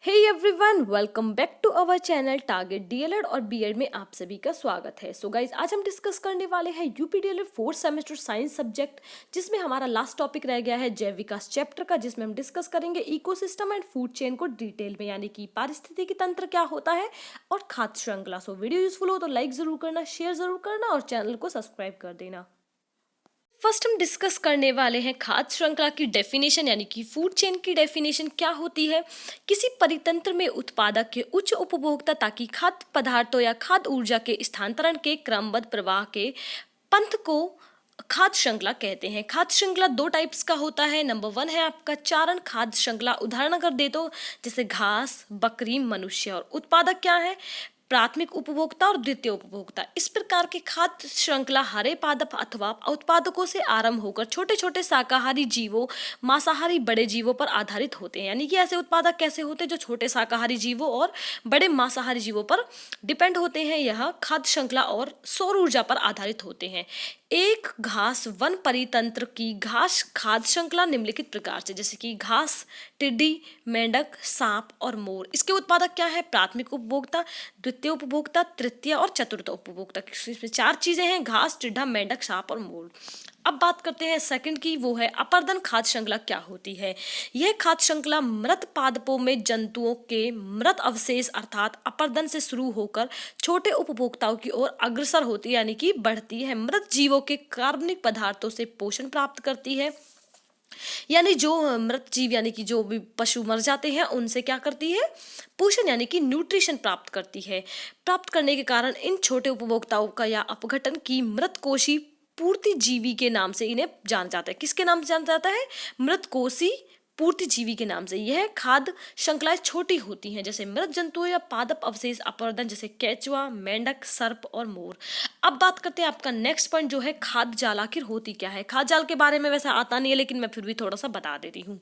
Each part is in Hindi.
Hey everyone, welcome back to our channel target DElEd और बीएड में आप सभी का स्वागत है। सो गाइज, आज हम डिस्कस करने वाले हैं UP DElEd fourth semester science subject, जिसमें हमारा लास्ट टॉपिक रह गया है जैव विकास चैप्टर का, जिसमें हम डिस्कस करेंगे इकोसिस्टम एंड फूड चेन को डिटेल में, यानी कि पारिस्थितिकी तंत्र क्या होता है और खाद्य श्रृंखला। सो वीडियो यूजफुल हो तो लाइक जरूर करना, शेयर जरूर करना और चैनल को सब्सक्राइब कर देना। फर्स्ट हम डिस्कस करने वाले हैं खाद्य श्रृंखला की डेफिनेशन, यानी कि फूड चेन की डेफिनेशन क्या होती है। किसी परितंत्र में उत्पादक के उच्च उपभोक्ता ताकि खाद्य पदार्थों या खाद्य ऊर्जा के स्थानांतरण के क्रमबद्ध प्रवाह के पंथ को खाद्य श्रृंखला कहते हैं। खाद्य श्रृंखला दो टाइप्स का होता है। नंबर 1 है आपका चारण खाद्य श्रृंखला। उदाहरण अगर दे तो जैसे घास, बकरी, मनुष्य। और उत्पादक क्या है? प्राथमिक उपभोक्ता और द्वितीय उपभोक्ता। इस प्रकार के खाद्य श्रृंखला हरे पादप अथवा उत्पादकों से आरंभ होकर छोटे छोटे शाकाहारी जीवों, मांसाहारी बड़े जीवों पर आधारित होते हैं। यानी कि ऐसे उत्पादक कैसे होते हैं जो छोटे शाकाहारी जीवों और बड़े मांसाहारी जीवों पर डिपेंड होते हैं। यह खाद्य श्रृंखला और सौर ऊर्जा पर आधारित होते हैं। एक घास वन परितंत्र की घास खाद्य श्रृंखला निम्नलिखित प्रकार से, जैसे कि घास, टिड्डी, मेंढक, सांप और मोर। इसके उत्पादक क्या है? प्राथमिक उपभोक्ता, द्वितीय उपभोक्ता, तृतीय और चतुर्थ उपभोक्ता। इसमें 4 चीजें हैं: घास, टिड्डा, मेंढक, सांप और मोर। अब बात करते हैं सेकंड की, वो है अपर्दन खाद्य श्रृंखला क्या होती है। यह खाद्य श्रृंखला मृत पादपों में जंतुओं के मृत अवशेष अर्थात अपर्दन से शुरू होकर छोटे उपभोक्ताओं की ओर अग्रसर होती है, यानी कि बढ़ती है। मृत जीवों के कार्बनिक पदार्थों से पोषण प्राप्त करती है। यानी जो मृत जीव, यानी कि जो भी पशु मर जाते हैं, उनसे क्या करती है? पोषण यानी कि न्यूट्रिशन प्राप्त करती है। प्राप्त करने के कारण इन छोटे उपभोक्ताओं का या अपघटन की मृत कोशी पूर्ति जीवी के नाम से इन्हें जाना जाता है। किसके नाम से जाना जाता है? मृत कोशी पूर्ति जीवी के नाम से। यह खाद्य श्रृंखलाएं छोटी होती हैं, जैसे मृत जंतुओं या पादप अवशेष अपवर्तन, जैसे केचुआ, मेंढक, सर्प और मोर। अब बात करते हैं आपका नेक्स्ट पॉइंट, जो है खाद्य जाल। आखिर होती क्या है? खाद्य जाल के बारे में वैसे आता नहीं है, लेकिन मैं फिर भी थोड़ा सा बता देती हूँ।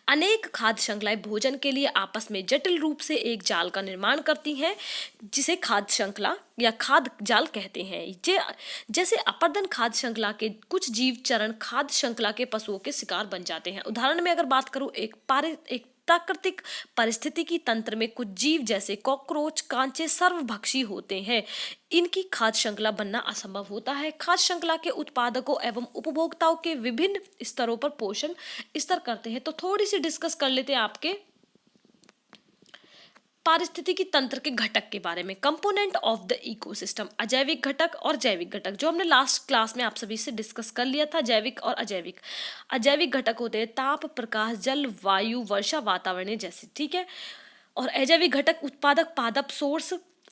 अनेक खाद्य श्रृंखलाएं भोजन के लिए आपस में जटिल रूप से एक जाल का निर्माण करती हैं, जिसे खाद्य श्रृंखला या खाद्य जाल कहते हैं। जैसे अपर्दन खाद्य श्रृंखला के कुछ जीव चरण खाद्य श्रृंखला के पशुओं के शिकार बन जाते हैं। उदाहरण में अगर बात करूं, एक प्राकृतिक परिस्थितिकी तंत्र में कुछ जीव जैसे कॉकरोच, कांचे सर्वभक्षी होते हैं। इनकी खाद्य श्रृंखला बनना असंभव होता है। खाद्य श्रृंखला के उत्पादकों एवं उपभोक्ताओं के विभिन्न स्तरों पर पोषण स्तर करते हैं। तो थोड़ी सी डिस्कस कर लेते हैं आपके पारिस्थितिकी तंत्र के घटक के बारे में। कंपोनेंट ऑफ द इकोसिस्टम, अजैविक घटक और जैविक घटक, जो हमने लास्ट क्लास में आप सभी से डिस्कस कर लिया था। जैविक और अजैविक। अजैविक घटक होते हैं ताप, प्रकाश, जल, वायु, वर्षा, वातावरण जैसे, ठीक है। और अजैविक घटक उत्पादक पादप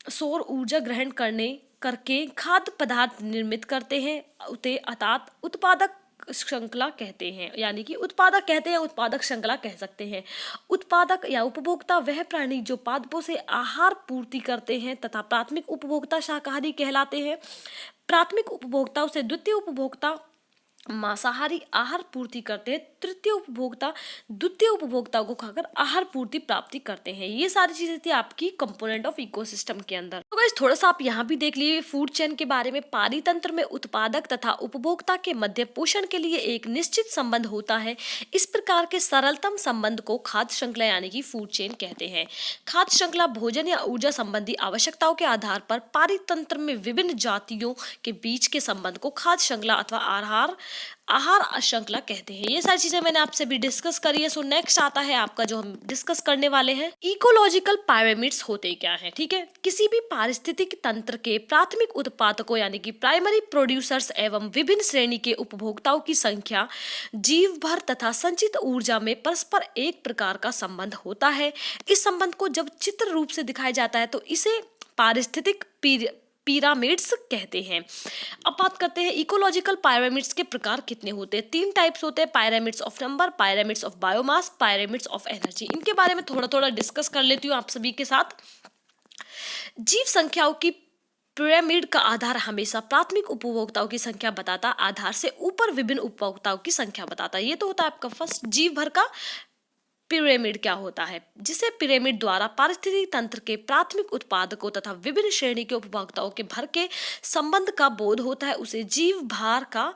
सौर ऊर्जा ग्रहण करके खाद्य पदार्थ निर्मित करते हैं। उते अर्थात उत्पादक श्रृंखला कहते हैं, यानी कि उत्पादक कहते हैं, उत्पादक श्रृंखला कह सकते हैं। उत्पादक या उपभोक्ता वह प्राणी जो पादपों से आहार पूर्ति करते हैं तथा प्राथमिक उपभोक्ता शाकाहारी कहलाते हैं। प्राथमिक उपभोक्ताओं से द्वितीय उपभोक्ता मांसाहारी आहार पूर्ति करते हैं। तृतीय उपभोक्ता द्वितीय उपभोक्ता को खाकर आहार पूर्ति प्राप्ति करते हैं। ये सारी चीजें थी आपकी कंपोनेंट ऑफ इकोसिस्टम के अंदर। तो गाइस, थोड़ा सा आप यहाँ भी देख लीजिए फूड चेन के बारे में। पारितंत्र में उत्पादक तथा उपभोक्ता के मध्य पोषण के लिए एक निश्चित संबंध होता है। इस प्रकार के सरलतम संबंध को खाद्य श्रृंखला यानी कि फूड चेन कहते हैं। खाद्य श्रृंखला भोजन या ऊर्जा संबंधी आवश्यकताओं के आधार पर पारितंत्र में विभिन्न जातियों के बीच के संबंध को खाद्य श्रृंखला अथवा आहार श्रृंखला कहते हैं। ये सारी चीजें मैंने आपसे भी डिस्कस करी है। सो नेक्स्ट आता है आपका, जो हम डिस्कस करने वाले हैं, इकोलॉजिकल पिरामिड्स होते क्या है, ठीक है। किसी भी पारिस्थितिक तंत्र के प्राथमिक उत्पादकों यानी कि प्राइमरी प्रोड्यूसर्स एवं विभिन्न श्रेणी के उपभोक्ताओं की संख्या, जीव भर तथा संचित ऊर्जा में परस्पर एक प्रकार का संबंध होता है। इस संबंध को जब चित्र रूप से दिखाया जाता है तो इसे पारिस्थितिक पिरामिड्स कहते हैं। अब बात करते हैं इकोलॉजिकल पिरामिड्स के प्रकार कितने होते हैं। 3 टाइप्स होते हैं: pyramids of number, pyramids of biomass, pyramids of energy. इनके बारे में थोड़ा थोड़ा डिस्कस कर लेती हूँ आप सभी के साथ। जीव संख्याओं की पिरामिड का आधार हमेशा प्राथमिक उपभोक्ताओं की संख्या बताता, आधार से ऊपर विभिन्न उपभोक्ताओं की संख्या बताता। ये तो होता है आपका फर्स्ट जीव भर का पिरामिड क्या होता है, जिसे पिरामिड द्वारा पारिस्थितिक तंत्र के प्राथमिक उत्पादकों तथा विभिन्न श्रेणी के उपभोक्ताओं के भर के संबंध का बोध होता है, उसे जीव भार का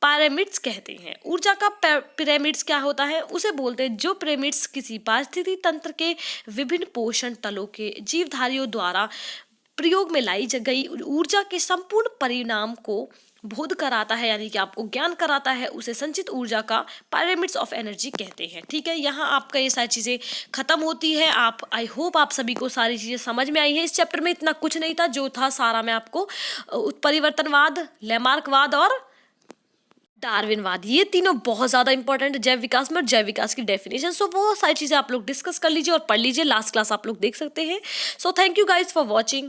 पिरामिड्स कहते हैं। ऊर्जा का पिरामिड्स क्या होता है, उसे बोलते हैं जो पिरामिड्स किसी पारिस्थितिकी तंत्र के विभिन्न पोषण तलों के जीवधारियों द्वारा प्रयोग में लाई गई ऊर्जा के संपूर्ण परिणाम को बोध कराता है, यानी कि आपको ज्ञान कराता है, उसे संचित ऊर्जा का पिरामिड्स ऑफ एनर्जी कहते हैं। ठीक है, यहाँ आपका ये सारी चीजें खत्म होती है। आप आई होप आप सभी को सारी चीजें समझ में आई है। इस चैप्टर में इतना कुछ नहीं था, जो था सारा मैं आपको उत्परिवर्तनवाद, लैमार्कवाद और डार्विनवाद, ये तीनों बहुत ज्यादा इंपॉर्टेंट है जैव विकास में, और जैव विकास की डेफिनेशन। सो वो सारी चीजें आप लोग डिस्कस कर लीजिए और पढ़ लीजिए। लास्ट क्लास आप लोग देख सकते हैं। So thank you guys for watching.